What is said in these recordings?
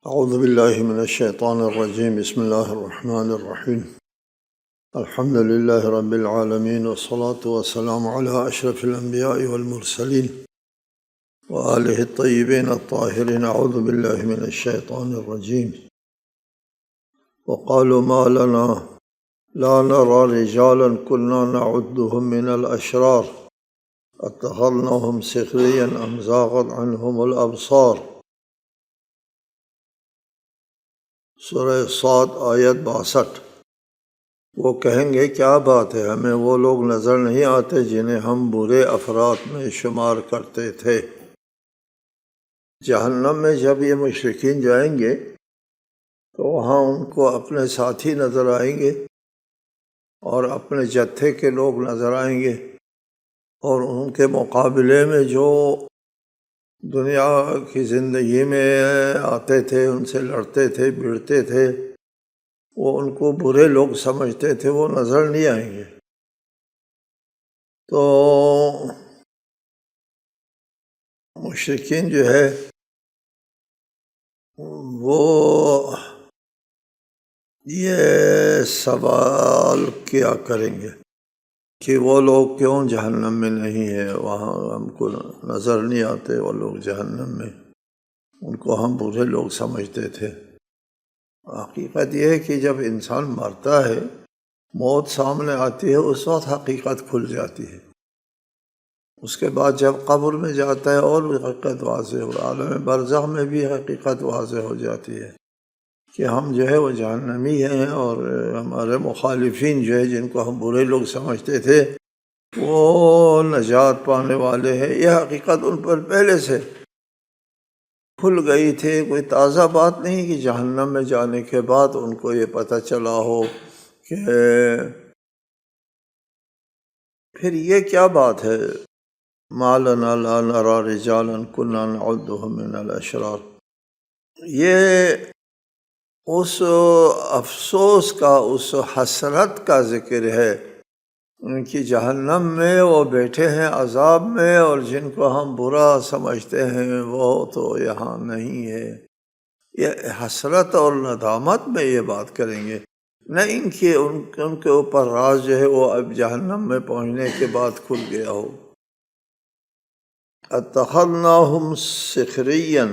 اعوذ باللہ من الشیطان الرجیم بسم اللہ الرحمن الرحیم الحمد للہ رب العالمین والصلاة والسلام علی اشرف الانبیاء والمرسلین وآلہ الطیبین الطاہرین اعوذ باللہ من الشیطان الرجیم وقالوا ما لنا لا نرى رجالا كنا نعدهم من الاشرار اتخذناهم سخریا ام زاغت عنهم الابصار۔ سورہ صاد آیت 62۔ وہ کہیں گے کیا بات ہے، ہمیں وہ لوگ نظر نہیں آتے جنہیں ہم برے افراد میں شمار کرتے تھے۔ جہنم میں جب یہ مشرکین جائیں گے تو وہاں ان کو اپنے ساتھی نظر آئیں گے اور اپنے جتھے کے لوگ نظر آئیں گے، اور ان کے مقابلے میں جو دنیا کی زندگی میں آتے تھے، ان سے لڑتے تھے، بھیڑتے تھے، وہ ان کو برے لوگ سمجھتے تھے، وہ نظر نہیں آئیں گے۔ تو مشرکین جو ہے وہ یہ سوال کیا کریں گے کہ وہ لوگ کیوں جہنم میں نہیں ہیں، وہاں ہم کو نظر نہیں آتے وہ لوگ جہنم میں، ان کو ہم برے لوگ سمجھتے تھے۔ حقیقت یہ ہے کہ جب انسان مرتا ہے، موت سامنے آتی ہے، اس وقت حقیقت کھل جاتی ہے۔ اس کے بعد جب قبر میں جاتا ہے اور بھی حقیقت واضح ہو، عالم برزخ میں بھی حقیقت واضح ہو جاتی ہے کہ ہم جو ہے وہ جہنمی ہیں، اور ہمارے مخالفین جو ہے جن کو ہم برے لوگ سمجھتے تھے وہ نجات پانے والے ہیں۔ یہ حقیقت ان پر پہلے سے کھل گئی تھی، کوئی تازہ بات نہیں کہ جہنم میں جانے کے بعد ان کو یہ پتہ چلا ہو کہ پھر یہ کیا بات ہے ما لنا لا نرى رجالا كنا نعدهم من الاشرار۔ یہ اس افسوس کا، اس حسرت کا ذکر ہے ان کی جہنم میں وہ بیٹھے ہیں عذاب میں، اور جن کو ہم برا سمجھتے ہیں وہ تو یہاں نہیں ہے۔ یہ حسرت اور ندامت میں یہ بات کریں گے، نہ ان کے اوپر راز جو ہے وہ اب جہنم میں پہنچنے کے بعد کھل گیا ہو۔ اتخذناهم سخریا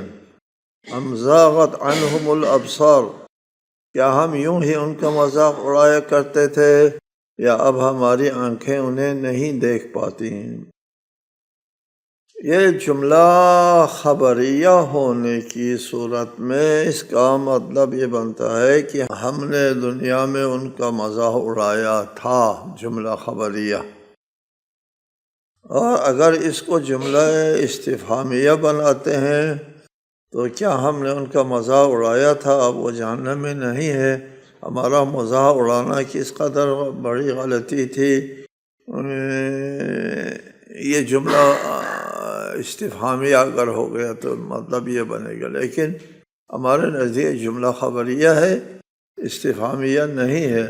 ام زاغت عنهم الابصار، کیا ہم یوں ہی ان کا مذاق اڑایا کرتے تھے یا اب ہماری آنکھیں انہیں نہیں دیکھ پاتی ہیں۔ یہ جملہ خبریہ ہونے کی صورت میں اس کا مطلب یہ بنتا ہے کہ ہم نے دنیا میں ان کا مذاق اڑایا تھا، جملہ خبریہ۔ اور اگر اس کو جملہ استفہامیہ بناتے ہیں تو کیا ہم نے ان کا مذاق اڑایا تھا، اب وہ جہنم میں نہیں ہے، ہمارا مذاق اڑانا کس قدر بڑی غلطی تھی۔ یہ جملہ استفہامیہ اگر ہو گیا تو مطلب یہ بنے گا، لیکن ہمارے نزدیک جملہ خبریہ ہے، استفہامیہ نہیں ہے۔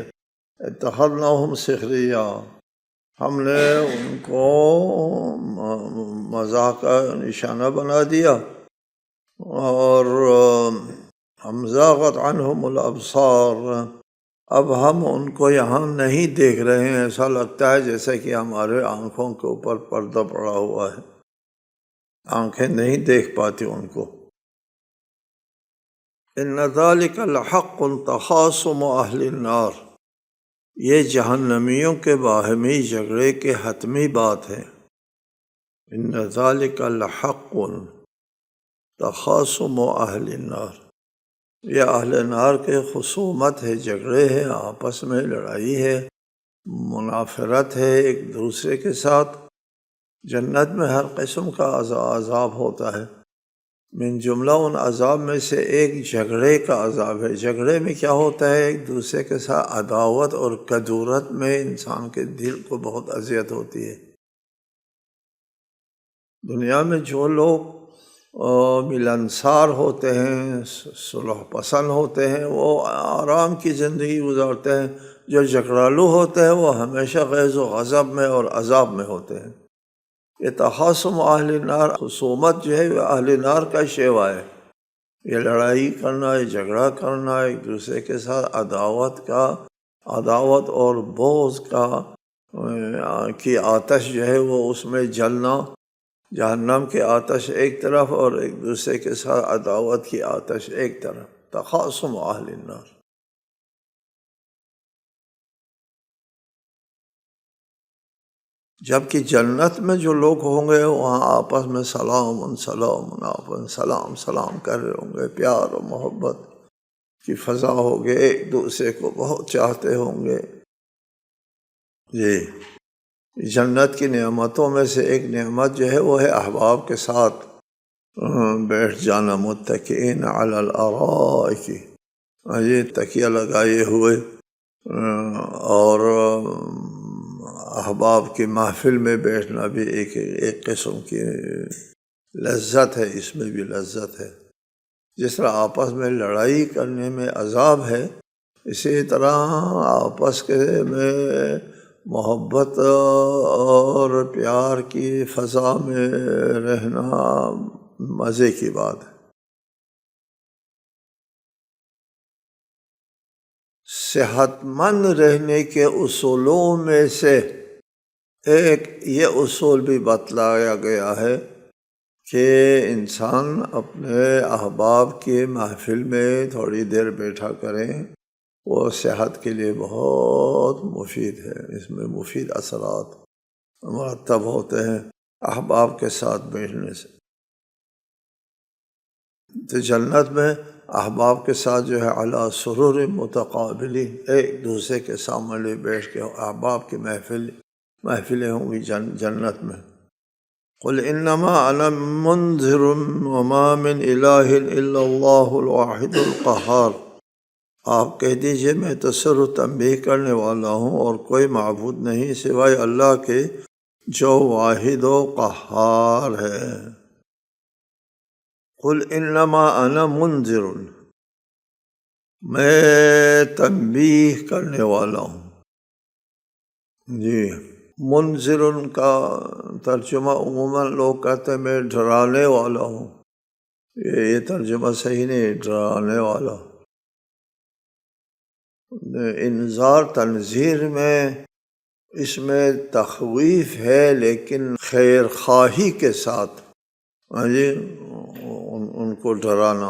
اتخذناہم سخریا، ہم نے ان کو مذاق کا نشانہ بنا دیا، اور ہم زاغت عنہم الابصار، اب ہم ان کو یہاں نہیں دیکھ رہے ہیں، ایسا لگتا ہے جیسے کہ ہمارے آنکھوں کے اوپر پردہ پڑا ہوا ہے، آنکھیں نہیں دیکھ پاتی ان کو۔ ان ذلک لحق تخاصم اہل النار، یہ جہنمیوں کے باہمی جھگڑے کے حتمی بات ہے۔ ان ذلک لحق تخاصم اہل النار، یہ اہل نار کے خصومت ہے، جھگڑے ہیں، آپس میں لڑائی ہے، منافرت ہے ایک دوسرے کے ساتھ۔ جنت میں ہر قسم کا عذاب ہوتا ہے، من جملہ ان عذاب میں سے ایک جھگڑے کا عذاب ہے۔ جھگڑے میں کیا ہوتا ہے، ایک دوسرے کے ساتھ عداوت اور کدورت میں انسان کے دل کو بہت اذیت ہوتی ہے۔ دنیا میں جو لوگ ملنسار ہوتے ہیں، صلح پسند ہوتے ہیں، وہ آرام کی زندگی گزارتے ہیں۔ جو جھگڑالو ہوتے ہیں وہ ہمیشہ غیظ و غضب میں اور عذاب میں ہوتے ہیں۔ یہ تخاصم اہل نار، خصومت جو ہے وہ اہل نار کا شیوا ہے۔ یہ لڑائی کرنا، یہ جھگڑا کرنا، ایک دوسرے کے ساتھ عداوت اور بغض کی آتش جو ہے وہ اس میں جلنا، جہنم کی آتش ایک طرف اور ایک دوسرے کے ساتھ عداوت کی آتش ایک طرف، تخاصم اہل النار۔ جبکہ جنت میں جو لوگ ہوں گے وہاں آپس میں سلام سلام، آپس سلام سلام کر رہے ہوں گے، پیار و محبت کی فضا ہوگی، ایک دوسرے کو بہت چاہتے ہوں گے۔ جنت کی نعمتوں میں سے ایک نعمت جو ہے وہ ہے احباب کے ساتھ بیٹھ جانا، متکئین علی الارائک، یہ تکیہ لگائے ہوئے، اور احباب کی محفل میں بیٹھنا بھی ایک قسم کی لذت ہے، اس میں بھی لذت ہے۔ جس طرح آپس میں لڑائی کرنے میں عذاب ہے، اسی طرح آپس کے میں محبت اور پیار کی فضا میں رہنا مزے کی بات ہے۔ صحت مند رہنے کے اصولوں میں سے ایک یہ اصول بھی بتلایا گیا ہے کہ انسان اپنے احباب کی محفل میں تھوڑی دیر بیٹھا کریں، وہ صحت کے لیے بہت مفید ہے، اس میں مفید اثرات مرتب ہوتے ہیں احباب کے ساتھ بیٹھنے سے۔ تو جنت میں احباب کے ساتھ جو ہے علی سرور متقابلین، ایک دوسرے کے سامنے بیٹھ کے احباب کی محفلیں ہوں گی جنت میں۔ قل انما انا منذر وما من الہ الا اللہ الواحد القہار، آپ کہہ دیجئے میں تو صرف تنبیہ کرنے والا ہوں اور کوئی معبود نہیں سوائے اللہ کے جو واحد و قہار ہے۔ قل انما انا منذر، میں تنبیہ کرنے والا ہوں۔ منذر کا ترجمہ عموماً لوگ کہتے ہیں میں ڈرانے والا ہوں، یہ ترجمہ صحیح نہیں، ڈرانے والا۔ انذار تنذیر میں اس میں تخویف ہے، لیکن خیر خواہی کے ساتھ ان کو ڈرانا،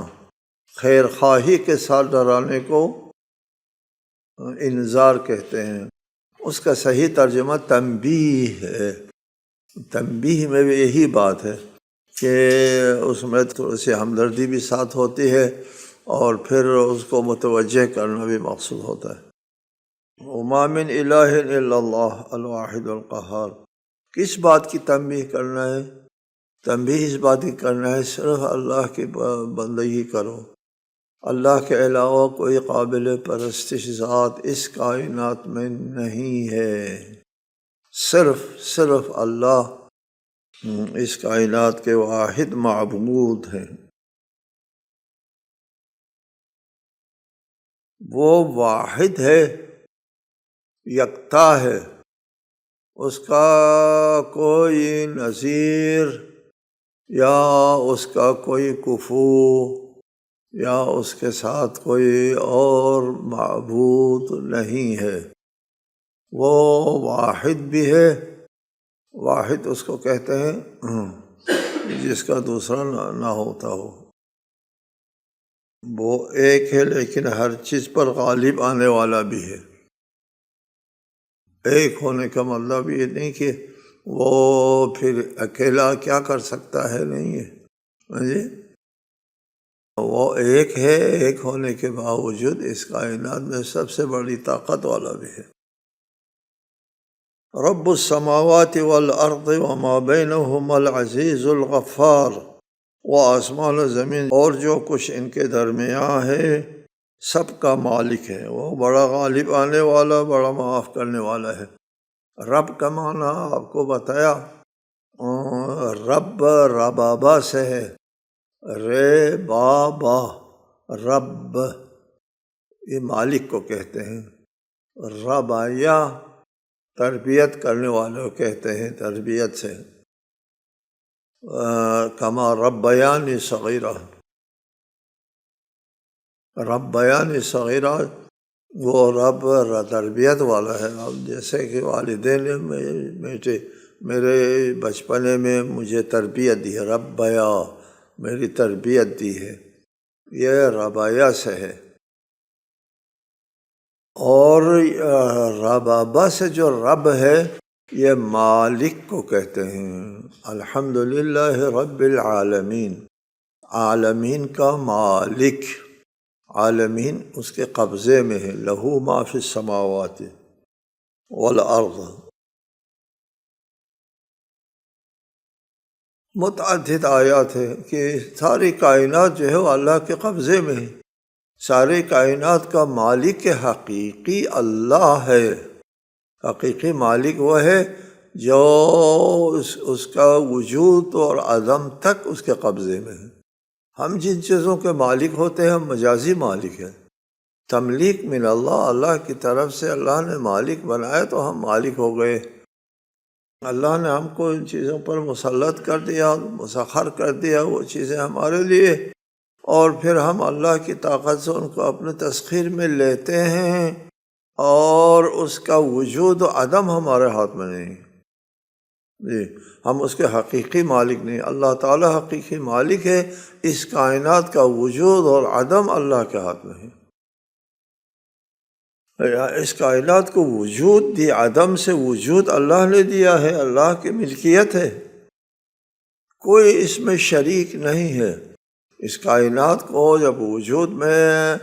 خیر خواہی کے ساتھ ڈرانے کو انذار کہتے ہیں۔ اس کا صحیح ترجمہ تنبیہ ہے۔ تنبیہ میں بھی یہی بات ہے کہ اس میں تھوڑی سی ہمدردی بھی ساتھ ہوتی ہے اور پھر اس کو متوجہ کرنا بھی مقصود ہوتا ہے۔ وما من الہ الا اللہ الواحد القہار، کس بات کی تنبیہ کرنا ہے؟ تنبیہ اس بات کی کرنا ہے صرف اللہ کی بندگی کرو، اللہ کے علاوہ کوئی قابل پرستش ذات اس کائنات میں نہیں ہے، صرف اللہ اس کائنات کے واحد معبود ہیں۔ وہ واحد ہے، یکتا ہے، اس کا کوئی نظیر یا اس کا کوئی کفو یا اس کے ساتھ کوئی اور معبود نہیں ہے۔ وہ واحد بھی ہے، واحد اس کو کہتے ہیں جس کا دوسرا نہ ہوتا ہو۔ وہ ایک ہے لیکن ہر چیز پر غالب آنے والا بھی ہے۔ ایک ہونے کا مطلب یہ نہیں کہ وہ پھر اکیلا کیا کر سکتا ہے، نہیں ہے وہ ایک ہے، ایک ہونے کے باوجود اس کائنات میں سب سے بڑی طاقت والا بھی ہے۔ رب السماوات والارض وما بینہما العزیز الغفار، وہ آسمان و زمین اور جو کچھ ان کے درمیان ہے سب کا مالک ہے، وہ بڑا غالب آنے والا، بڑا معاف کرنے والا ہے۔ رب کا معنی آپ کو بتایا، رب ربابا سے ہے، رے بابا، رب یہ مالک کو کہتے ہیں، ربایا تربیت کرنے والوں کہتے ہیں، تربیت سے، کما ربیانی صغیرہ، ربیانی صغیرہ وہ رب تربیت والا ہے. اب جیسے کہ والدین نے میرے بچپنے میں مجھے تربیت دی ہے، ربیا میری تربیت دی ہے، یہ ربایا سے ہے. اور ربابا سے جو رب ہے یہ مالک کو کہتے ہیں. الحمدللہ رب العالمین، عالمین کا مالک، عالمین اس کے قبضے میں ہے. لہو ما فی السماوات والارض. متعدد آیات ہے کہ ساری کائنات جو ہے وہ اللہ کے قبضے میں ہے. ساری کائنات کا مالک حقیقی اللہ ہے. حقیقی مالک وہ ہے جو اس کا وجود اور عدم تک اس کے قبضے میں ہے. ہم جن چیزوں کے مالک ہوتے ہیں ہم مجازی مالک ہیں. تملیک من اللہ، اللہ کی طرف سے اللہ نے مالک بنایا تو ہم مالک ہو گئے. اللہ نے ہم کو ان چیزوں پر مسلط کر دیا، مسخر کر دیا وہ چیزیں ہمارے لیے، اور پھر ہم اللہ کی طاقت سے ان کو اپنے تسخیر میں لیتے ہیں، اور اس کا وجود و عدم ہمارے ہاتھ میں نہیں. جی ہم اس کے حقیقی مالک نہیں. اللہ تعالیٰ حقیقی مالک ہے. اس کائنات کا وجود اور عدم اللہ کے ہاتھ میں ہے. اس کائنات کو وجود دی، عدم سے وجود اللہ نے دیا ہے، اللہ کی ملکیت ہے. کوئی اس میں شریک نہیں ہے. اس کائنات کو جب وجود میں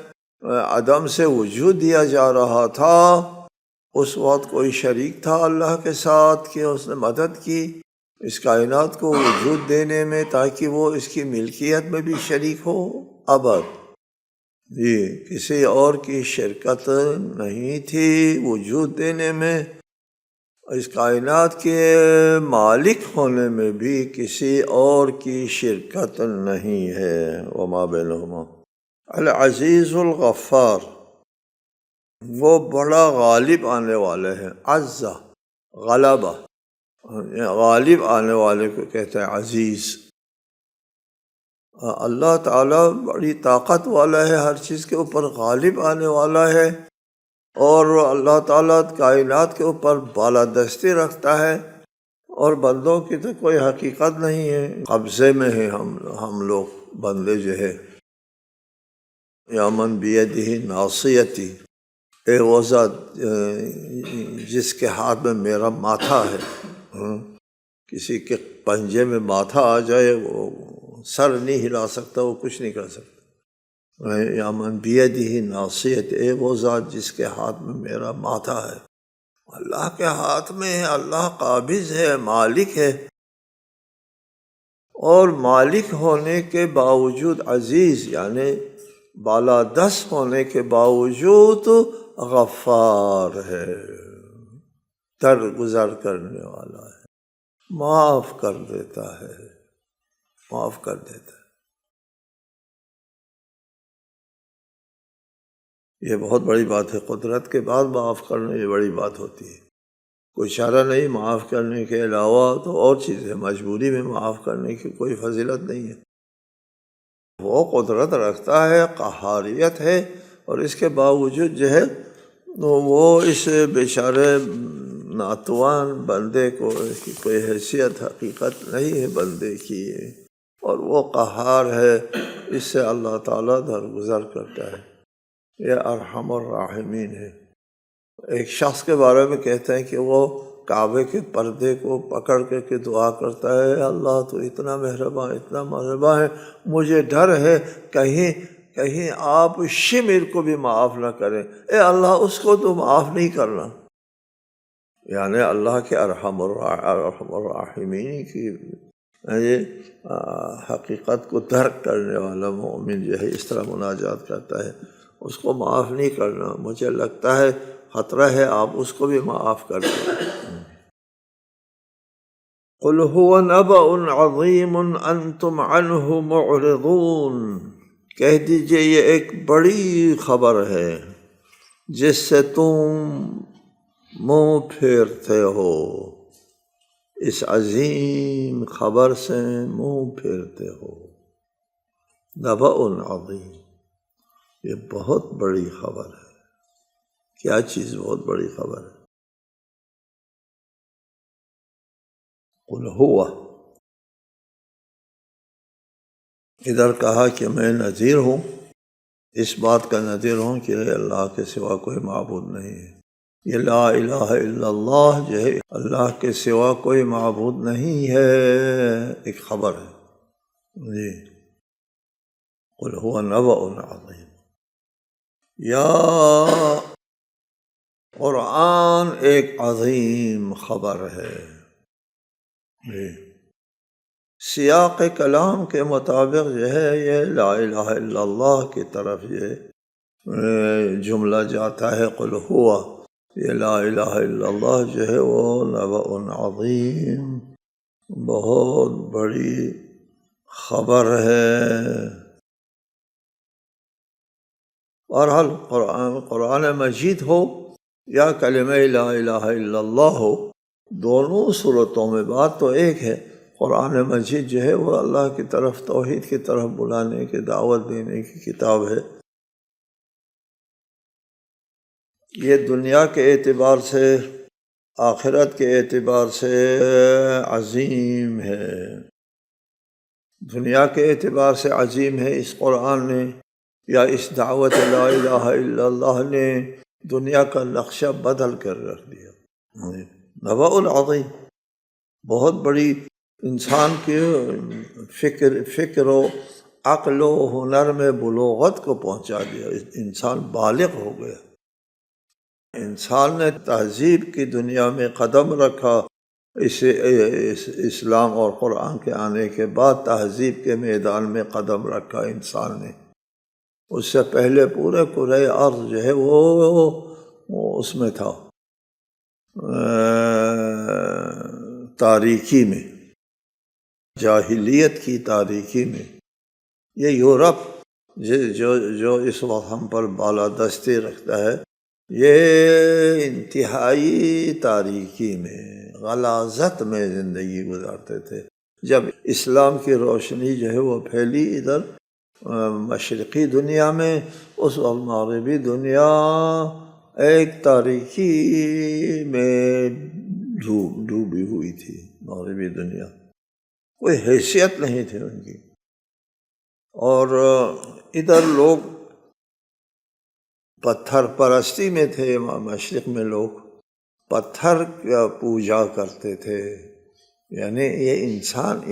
عدم سے وجود دیا جا رہا تھا، اس وقت کوئی شریک تھا اللہ کے ساتھ کہ اس نے مدد کی اس کائنات کو وجود دینے میں تاکہ وہ اس کی ملکیت میں بھی شریک ہو؟ ابد جی کسی اور کی شرکت نہیں تھی وجود دینے میں. اس کائنات کے مالک ہونے میں بھی کسی اور کی شرکت نہیں ہے. وما بینہما العزیز الغفار، وہ بڑا غالب آنے والے ہیں. عزا غلبہ، غالب آنے والے کو کہتے ہیں عزیز. اللہ تعالیٰ بڑی طاقت والا ہے، ہر چیز کے اوپر غالب آنے والا ہے، اور اللہ تعالیٰ کائنات کے اوپر بالادستی رکھتا ہے، اور بندوں کی تو کوئی حقیقت نہیں ہے. قبضے میں ہے ہم لوگ بندے جو ہے. یا من بیدہ ناصیتی، اے وہ ذات جس کے ہاتھ میں میرا ماتھا ہے. کسی کے پنجے میں ماتھا آ جائے وہ سر نہیں ہلا سکتا، وہ کچھ نہیں کر سکتا. یا من بیدہ ناصیت، اے وہ ذات جس کے ہاتھ میں میرا ماتھا ہے. اللہ کے ہاتھ میں ہے، اللہ قابض ہے، مالک ہے، اور مالک ہونے کے باوجود عزیز یعنی بالادست ہونے کے باوجود غفار ہے، درگزر کرنے والا ہے، معاف کر دیتا ہے، معاف کر دیتا ہے. یہ بہت بڑی بات ہے. قدرت کے بعد معاف کرنا یہ بڑی بات ہوتی ہے. کوئی چارہ نہیں معاف کرنے کے علاوہ تو اور چیزیں، مجبوری میں معاف کرنے کی کوئی فضیلت نہیں ہے. وہ قدرت رکھتا ہے، قہاریت ہے، اور اس کے باوجود جو ہے وہ اس بیچارے ناتوان بندے کو کوئی حیثیت حقیقت نہیں ہے بندے کی، اور وہ قہار ہے. اس سے اللہ تعالیٰ درگزر کرتا ہے. یہ ارحم الراحمین ہے. ایک شخص کے بارے میں کہتے ہیں کہ وہ کعبے کے پردے کو پکڑ کے دعا کرتا ہے، اللہ تو اتنا مہربان، اتنا مہربان ہے، مجھے ڈر ہے کہیں آپ شمر کو بھی معاف نہ کریں. اے اللہ اس کو تو معاف نہیں کرنا. یعنی اللہ کے ارحم الراحمین کی حقیقت کو درک کرنے والا مومن جو ہے اس طرح مناجات کرتا ہے، اس کو معاف نہیں کرنا. مجھے لگتا ہے خطرہ ہے آپ اس کو بھی معاف کر دیں. قل هو نبأ عظیم انتم عنہ معرضون، کہہ دیجئے یہ ایک بڑی خبر ہے جس سے تم منہ پھیرتے ہو. اس عظیم خبر سے منہ پھیرتے ہو. نبأ عظیم، یہ بہت بڑی خبر ہے۔ کیا چیز بہت بڑی خبر ہے؟ قل ہوا، ادھر کہا کہ میں نذیر ہوں، اس بات کا نذیر ہوں کہ اللہ کے سوا کوئی معبود نہیں ہے۔ یہ لا الہ الا اللہ جو ہے، اللہ کے سوا کوئی معبود نہیں ہے، ایک خبر ہے جی۔ قل هو نبأ عظیم، یا قرآن ایک عظیم خبر ہے جی۔ سیاق کلام کے مطابق جو ہے یہ لا الہ الا اللہ کی طرف یہ جملہ جاتا ہے۔ قل ہوا، یہ لا الہ الا اللہ جو ہے وہ نبأ عظیم، بہت بڑی خبر ہے۔ بہرحال قرآن مجید ہو یا کلمہ لا الہ الا اللہ ہو، دونوں صورتوں میں بات تو ایک ہے۔ قرآن مجید جو ہے وہ اللہ کی طرف، توحید کی طرف بلانے کی، دعوت دینے کی کتاب ہے۔ یہ دنیا کے اعتبار سے، آخرت کے اعتبار سے عظیم ہے۔ دنیا کے اعتبار سے عظیم ہے اس قرآن نے، یا اس دعوت لا الہ الا اللہ نے دنیا کا نقشہ بدل کر رکھ دیا۔ نبأ العظیم، بہت بڑی، انسان کے فکر و عقل و ہنر میں بلوغت کو پہنچا دیا، انسان بالغ ہو گیا۔ انسان نے تہذیب کی دنیا میں قدم رکھا، اسلام اور قرآن کے آنے کے بعد تہذیب کے میدان میں قدم رکھا انسان نے۔ اس سے پہلے پورے کرۂ ارض جو ہے وہ اس میں تھا، تاریکی میں، جاہلیت کی تاریکی میں۔ یہ یورپ جو اس وقت ہم پر بالادستی رکھتا ہے، یہ انتہائی تاریکی میں، غلاظت میں زندگی گزارتے تھے۔ جب اسلام کی روشنی جو ہے وہ پھیلی ادھر مشرقی دنیا میں، اس وقت مغربی دنیا ایک تاریکی میں ڈوبی ہوئی تھی۔ مغربی دنیا کوئی حیثیت نہیں تھی ان کی، اور ادھر لوگ پتھر پرستی میں تھے۔ مشرق میں لوگ پتھر کا پوجا کرتے تھے، یعنی یہ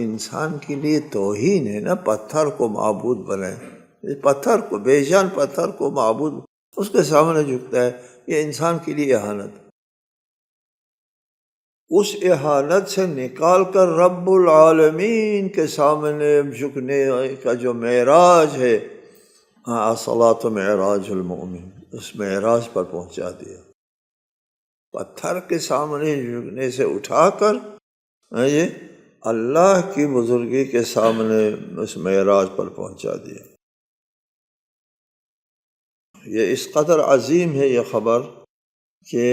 انسان کے لیے توہین ہے نا، پتھر کو معبود بنائے، پتھر کو، بے جان پتھر کو معبود اس کے سامنے جھکتا ہے، یہ انسان کے لیے اہانت۔ اس اہانت سے نکال کر رب العالمین کے سامنے جھکنے کا جو معراج ہے، الصلاۃ معراج المؤمن، اس معراج پر پہنچا دیا۔ پتھر کے سامنے جھکنے سے اٹھا کر یہ اللہ کی بزرگی کے سامنے اس معراج پر پہنچا دیا۔ یہ اس قدر عظیم ہے یہ خبر کہ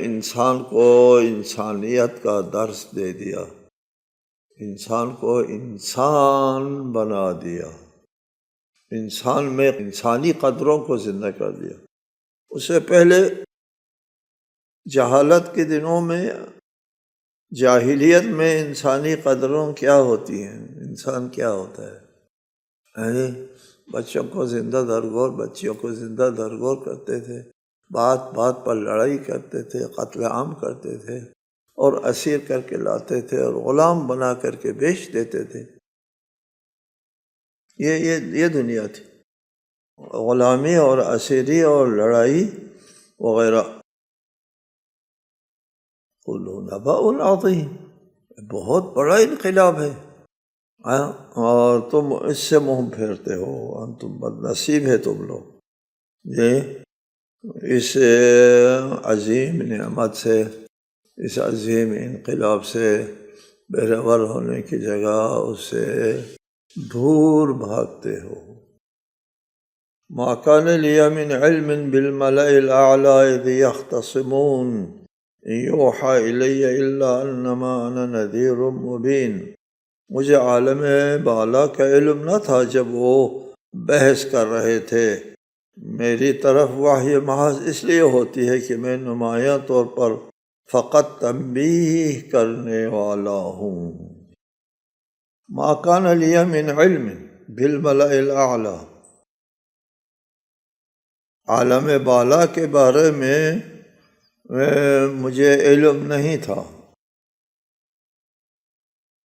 انسان کو انسانیت کا درس دے دیا، انسان کو انسان بنا دیا، انسان میں انسانی قدروں کو زندہ کر دیا۔ اس سے پہلے جہالت کے دنوں میں، جاہلیت میں انسانی قدروں کیا ہوتی ہیں، انسان کیا ہوتا ہے، بچوں کو زندہ درگور، بچیوں کو زندہ درگور کرتے تھے، بات بات پر لڑائی کرتے تھے، قتل عام کرتے تھے، اور اسیر کر کے لاتے تھے اور غلام بنا کر کے بیچ دیتے تھے۔ یہ دنیا تھی، غلامی اور اسیری اور لڑائی وغیرہ۔ قل نبأ عظیم، بہت بڑا انقلاب ہے، اور تم اس سے منہ پھیرتے ہو، تم بد نصیب ہے تم لوگ۔ یہ اس عظیم نعمت سے، اس عظیم انقلاب سے بے خبر ہونے کی جگہ اس سے دور بھاگتے ہو۔ ما كان لي من علم بالملأ الأعلى إذ يختصمون إن يوحى إلي إلا أنما أنا نذير مبين۔ مجھے عالم بالا کا علم نہ تھا جب وہ بحث کر رہے تھے، میری طرف وحی محض اس لیے ہوتی ہے کہ میں نمایاں طور پر فقط تنبیہ کرنے والا ہوں۔ ما کان لی من علم بالملأ الاعلی، عالم بالا کے بارے میں مجھے علم نہیں تھا۔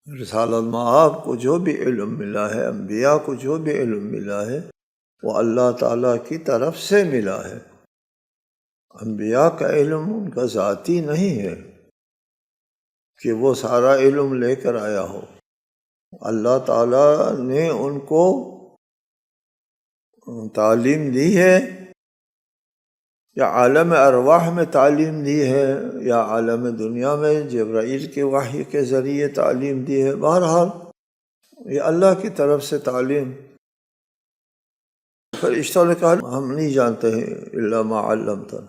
رسالت مآب کو جو بھی علم ملا ہے، انبیاء کو جو بھی علم ملا ہے، وہ اللہ تعالیٰ کی طرف سے ملا ہے۔ انبیاء کا علم ان کا ذاتی نہیں ہے کہ وہ سارا علم لے کر آیا ہو۔ اللہ تعالیٰ نے ان کو تعلیم دی ہے، یا عالم ارواح میں تعلیم دی ہے، یا عالم دنیا میں جبرائیل کے وحی کے ذریعے تعلیم دی ہے۔ بہرحال یہ اللہ کی طرف سے تعلیم۔ فرشتوں نے کہا ہم نہیں جانتے ہیں الا ما علمتنا،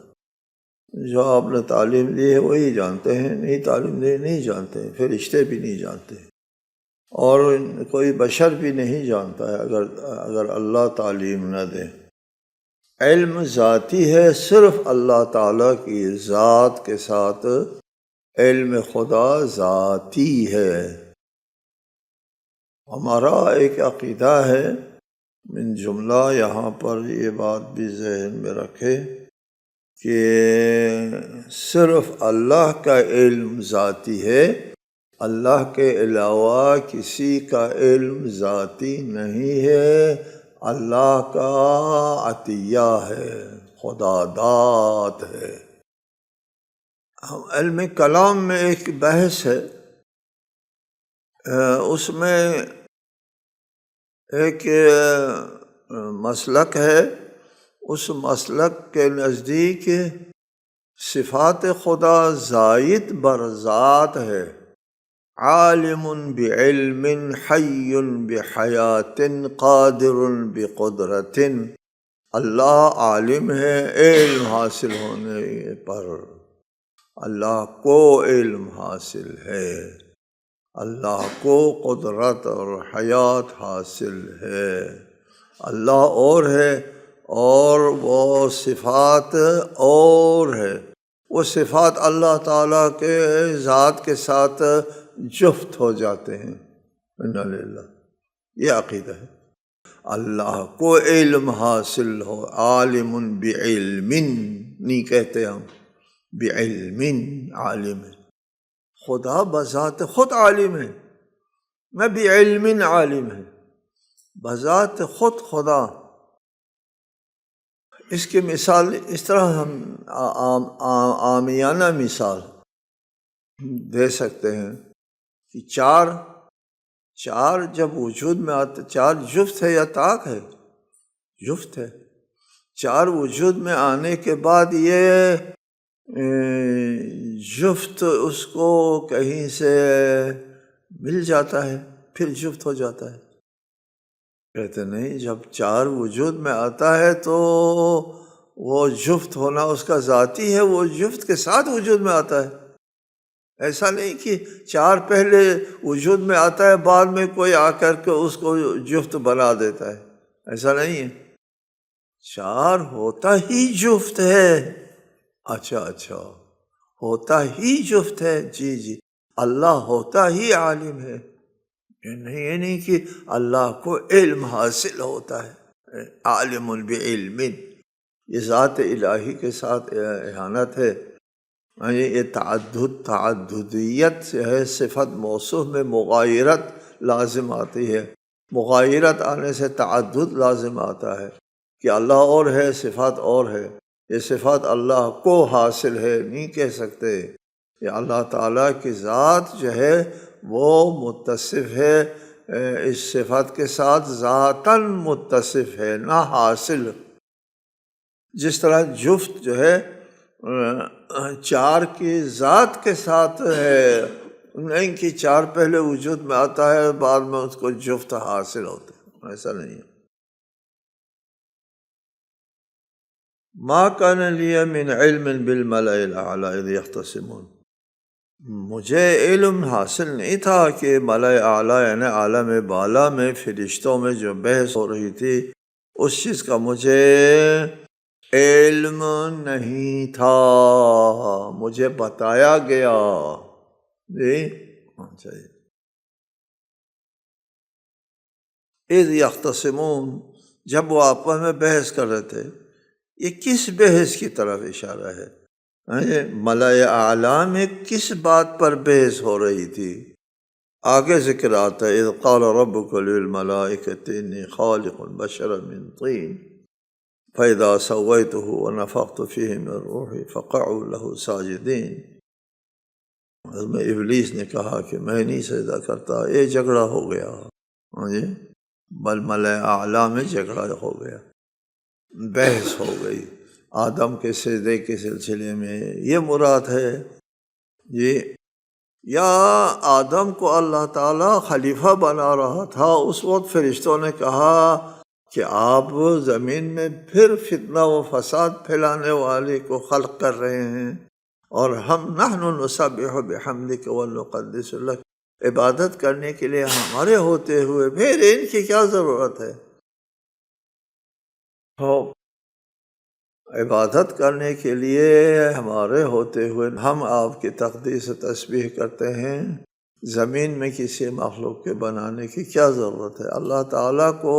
جو آپ نے تعلیم دی ہے وہی جانتے ہیں، نہیں تعلیم دی نہیں جانتے ہیں۔ فرشتے بھی نہیں جانتے، اور کوئی بشر بھی نہیں جانتا ہے اگر اللہ تعلیم نہ دے۔ علم ذاتی ہے، صرف اللہ تعالیٰ کی ذات کے ساتھ علم خدا ذاتی ہے۔ ہمارا ایک عقیدہ ہے، من جملہ یہاں پر یہ بات بھی ذہن میں رکھے کہ صرف اللہ کا علم ذاتی ہے، اللہ کے علاوہ کسی کا علم ذاتی نہیں ہے، اللہ کا عطیہ ہے، خدا داد ہے۔ علم کلام میں ایک بحث ہے، اس میں ایک مسلک ہے، اس مسلک کے نزدیک صفات خدا زائد بر ذات ہے۔ عالم بعلم، حی بحیات، قادر بقدرت۔ اللہ عالم ہے علم حاصل ہونے پر، اللہ کو علم حاصل ہے، اللہ کو قدرت اور حیات حاصل ہے۔ اللہ اور ہے، اور وہ صفات اور ہے۔ وہ صفات اللہ تعالیٰ کے ذات کے ساتھ جفت ہو جاتے ہیں۔ انا للہ، یہ عقیدہ ہے۔ اللہ کو علم حاصل ہو، عالم بعلم نہیں کہتے ہم، بعلم عالم ہے۔ خدا بذات خود عالم ہے، نہ بعلم عالم ہے، بذات خود خدا۔ اس کی مثال اس طرح ہم عامیانہ مثال دے سکتے ہیں کہ چار جب وجود میں آتے، چار جفت ہے یا طاق ہے؟ جفت ہے۔ چار وجود میں آنے کے بعد یہ جفت اس کو کہیں سے مل جاتا ہے، پھر جفت ہو جاتا ہے۔ کہتے نہیں، جب چار وجود میں آتا ہے تو وہ جفت ہونا اس کا ذاتی ہے، وہ جفت کے ساتھ وجود میں آتا ہے۔ ایسا نہیں کہ چار پہلے وجود میں آتا ہے، بعد میں کوئی آ کر کے اس کو جفت بنا دیتا ہے، ایسا نہیں ہے۔ چار ہوتا ہی جفت ہے۔ اچھا ہوتا ہی جفت ہے، جی اللہ ہوتا ہی عالم ہے۔ یہ نہیں کہ اللہ کو علم حاصل ہوتا ہے، عالم بعلم، یہ ذات الہی کے ساتھ احانت ہے۔ یہ تعددیت سے ہے، صفت موصوف میں مغایرت لازم آتی ہے، مغایرت آنے سے تعدد لازم آتا ہے کہ اللہ اور ہے، صفات اور ہے۔ یہ صفات اللہ کو حاصل ہے نہیں کہہ سکتے، یہ اللہ تعالیٰ کی ذات جو ہے وہ متصف ہے اس صفت کے ساتھ، ذاتاً متصف ہے نہ حاصل۔ جس طرح جفت جو ہے چار کی ذات کے ساتھ ہے، نہیں کہ چار پہلے وجود میں آتا ہے بعد میں اس کو جفت حاصل ہوتے، ایسا نہیں ہے۔ ما کان لی من علم بالملأ الاعلی اذ یختصمون، مجھے علم حاصل نہیں تھا کہ ملأ اعلیٰ یعنی عالم بالا میں فرشتوں میں جو بحث ہو رہی تھی اس چیز کا مجھے علم نہیں تھا، مجھے بتایا گیا. جی اچھا جی. اذ یختصمون، جب وہ آپس میں بحث کر رہے تھے. یہ کس بحث کی طرف اشارہ ہے؟ ملائے اعلیٰ میں کس بات پر بحث ہو رہی تھی؟ آگے ذکر آتا ہے اذ قال ربک للملائکۃ انی خالق بشرا من طین فاذا سویتہ ونفخت فیہ من روحی فقعوا لہ ساجدین. اس میں ابلیس نے کہا کہ میں نہیں سجدہ کرتا. یہ جھگڑا ہو گیا. جی بل ملائے اعلیٰ میں جھگڑا ہو گیا، بحث ہو گئی آدم کے سجدے کے سلسلے میں. یہ مراد ہے جی. یا آدم کو اللہ تعالیٰ خلیفہ بنا رہا تھا، اس وقت فرشتوں نے کہا کہ آپ زمین میں پھر فتنہ و فساد پھیلانے والے کو خلق کر رہے ہیں، اور ہم نحن نسبح بحمدک ونقدس لک، عبادت کرنے کے لیے ہمارے ہوتے ہوئے پھر ان کی کیا ضرورت ہے؟ عبادت کرنے کے لیے ہمارے ہوتے ہوئے ہم آپ کی تقدیس و تسبیح کرتے ہیں، زمین میں کسی مخلوق کے بنانے کی کیا ضرورت ہے؟ اللہ تعالیٰ کو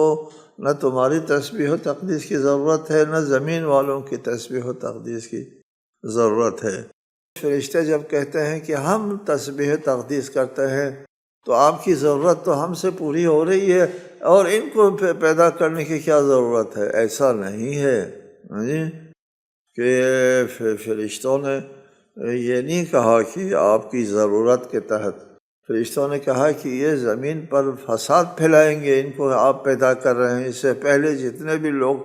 نہ تمہاری تسبیح و تقدیس کی ضرورت ہے، نہ زمین والوں کی تسبیح و تقدیس کی ضرورت ہے. فرشتے جب کہتے ہیں کہ ہم تسبیح و تقدیس کرتے ہیں تو آپ کی ضرورت تو ہم سے پوری ہو رہی ہے، اور ان کو پیدا کرنے کی کیا ضرورت ہے؟ ایسا نہیں ہے جی کہ فرشتوں نے یہ نہیں کہا کہ آپ کی ضرورت کے تحت. فرشتوں نے کہا کہ یہ زمین پر فساد پھیلائیں گے، ان کو آپ پیدا کر رہے ہیں. اس سے پہلے جتنے بھی لوگ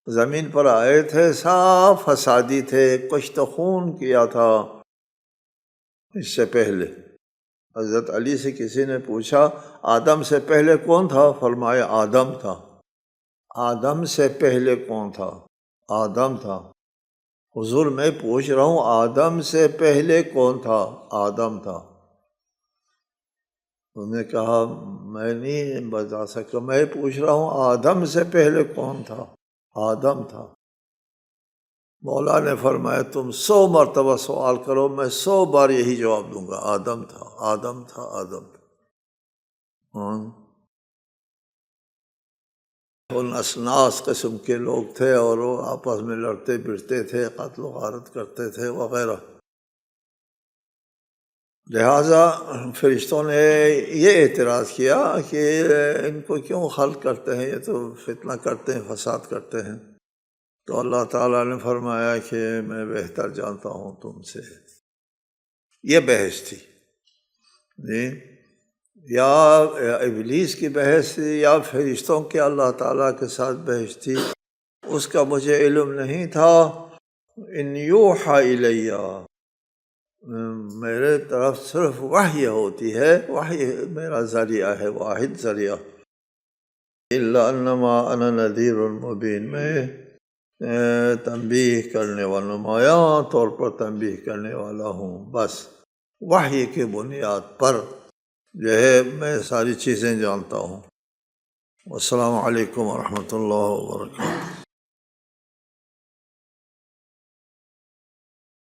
زمین پر آئے تھے سب فسادی تھے، کشت خون کیا تھا. اس سے پہلے حضرت علی سے کسی نے پوچھا آدم سے پہلے کون تھا؟ فرمایا آدم تھا. آدم سے پہلے کون تھا؟ آدم تھا. حضور میں پوچھ رہا ہوں آدم سے پہلے کون تھا؟ آدم تھا. انہوں نے کہا میں نہیں بتا سکتا، میں پوچھ رہا ہوں آدم سے پہلے کون تھا؟ آدم تھا. مولا نے فرمایا تم 100 مرتبہ سوال کرو، میں 100 بار یہی جواب دوں گا، آدم تھا، آدم تھا، آدم تھا. ان اسناس قسم کے لوگ تھے، اور وہ آپس میں لڑتے بڑھتے تھے، قتل و غارت کرتے تھے وغیرہ. لہٰذا فرشتوں نے یہ اعتراض کیا کہ ان کو کیوں خلق کرتے ہیں، یہ تو فتنہ کرتے ہیں، فساد کرتے ہیں. تو اللہ تعالیٰ نے فرمایا کہ میں بہتر جانتا ہوں تم سے. یہ بحث تھی جی، یا ابلیس کی بحث تھی یا فرشتوں کے اللہ تعالیٰ کے ساتھ بحث تھی، اس کا مجھے علم نہیں تھا. ان یوحی الیہ، میرے طرف صرف وحی ہوتی ہے، وحی میرا ذریعہ ہے، واحد ذریعہ. الا انما انا نذیر مبین، میں تنبیہ کرنے والا، نمایاں طور پر تنبیہ کرنے والا ہوں. بس وحی کی بنیاد پر جو ہے میں ساری چیزیں جانتا ہوں. السلام علیکم ورحمۃ اللہ وبرکاتہ.